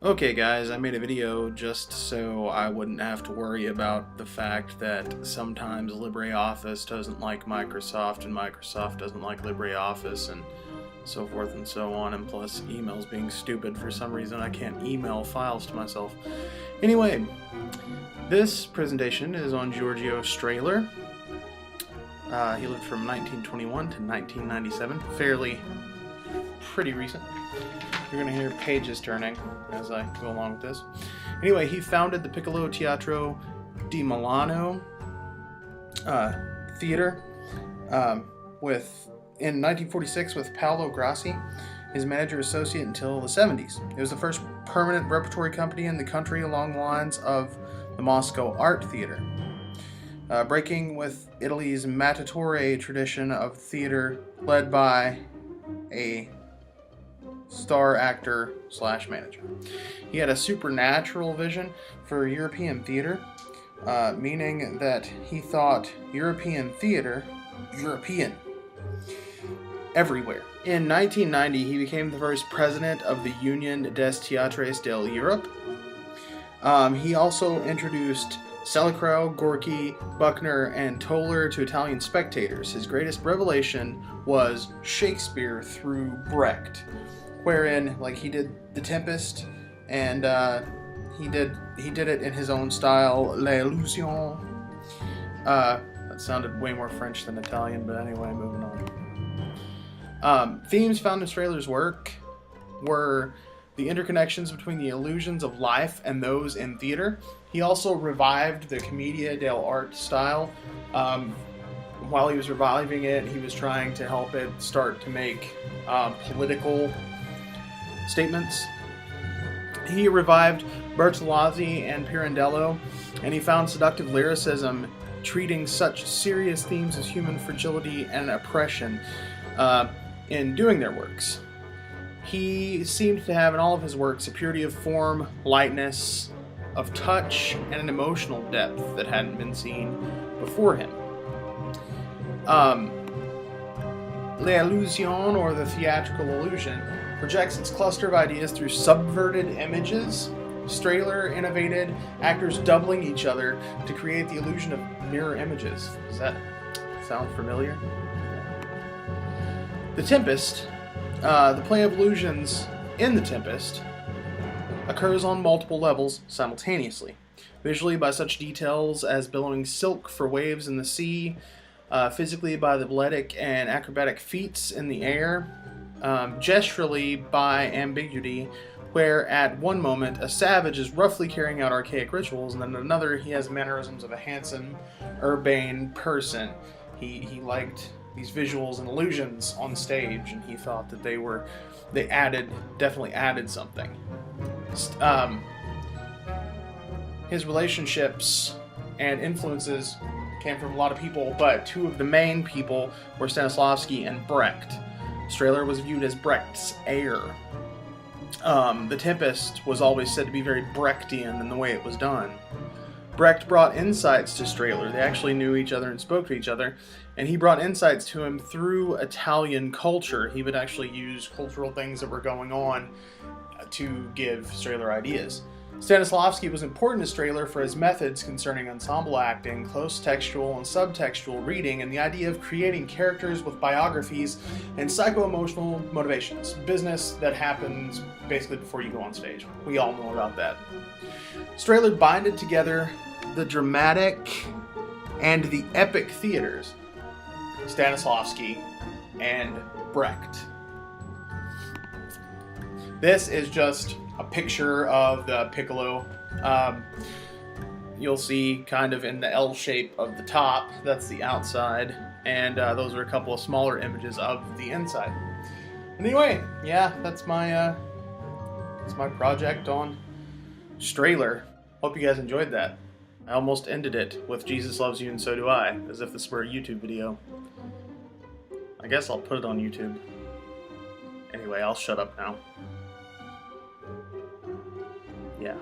Okay guys, I made a video just so I wouldn't have to worry about the fact that sometimes LibreOffice doesn't like Microsoft and Microsoft doesn't like LibreOffice and so forth and so on, and plus emails being stupid. For some reason I can't email files to myself. Anyway, this presentation is on Giorgio Strehler. He lived from 1921 to 1997, pretty recent. You're going to hear pages turning as I go along with this. Anyway, he founded the Piccolo Teatro di Milano theater in 1946 with Paolo Grassi, his manager associate until the 70s. It was the first permanent repertory company in the country along the lines of the Moscow Art Theater, breaking with Italy's Mattatore tradition of theater led by a star actor / manager. He had a supernatural vision for European theater, meaning that he thought European theater European everywhere. In 1990, he became the first president of the Union des Théâtres d'Europe. He also introduced Sellecrau, Gorky, Buckner, and Toller to Italian spectators. His greatest revelation was Shakespeare through Brecht, wherein he did the Tempest, and he did it in his own style, L'Illusion. That sounded way more French than Italian, but anyway, moving on. Themes found in Strehler's work were the interconnections between the illusions of life and those in theater. He also revived the commedia dell'arte style. While he was reviving it, he was trying to help it start to make political statements. He revived Bertolazzi and Pirandello, and he found seductive lyricism treating such serious themes as human fragility and oppression in doing their works. He seemed to have in all of his works a purity of form, lightness of touch, and an emotional depth that hadn't been seen before him. L'Illusion, or the theatrical illusion, projects its cluster of ideas through subverted images. Strehler innovated actors doubling each other to create the illusion of mirror images. Does that sound familiar? The Tempest, the play of illusions in The Tempest, occurs on multiple levels simultaneously. Visually by such details as billowing silk for waves in the sea, physically by the balletic and acrobatic feats in the air, gesturally by ambiguity, where at one moment a savage is roughly carrying out archaic rituals, and then at another he has mannerisms of a handsome, urbane person. He liked these visuals and illusions on stage, and he thought that they definitely added something. His relationships and influences came from a lot of people, but two of the main people were Stanislavsky and Brecht. Strehler was viewed as Brecht's heir. The Tempest was always said to be very Brechtian in the way it was done. Brecht brought insights to Strehler. They actually knew each other and spoke to each other, and he brought insights to him through Italian culture. He would actually use cultural things that were going on to give Strehler ideas. Stanislavsky was important to Strehler for his methods concerning ensemble acting, close textual and subtextual reading, and the idea of creating characters with biographies and psycho-emotional motivations. Business that happens basically before you go on stage. We all know about that. Strehler binded together the dramatic and the epic theaters, Stanislavsky and Brecht. This is just a picture of the Piccolo. You'll see kind of in the L shape of the top, that's the outside, and those are a couple of smaller images of the inside. Anyway, yeah, that's my project on Strehler. Hope you guys enjoyed that. I almost ended it with Jesus Loves You and So Do I, as if this were a YouTube video. I guess I'll put it on YouTube. Anyway, I'll shut up now. Yeah.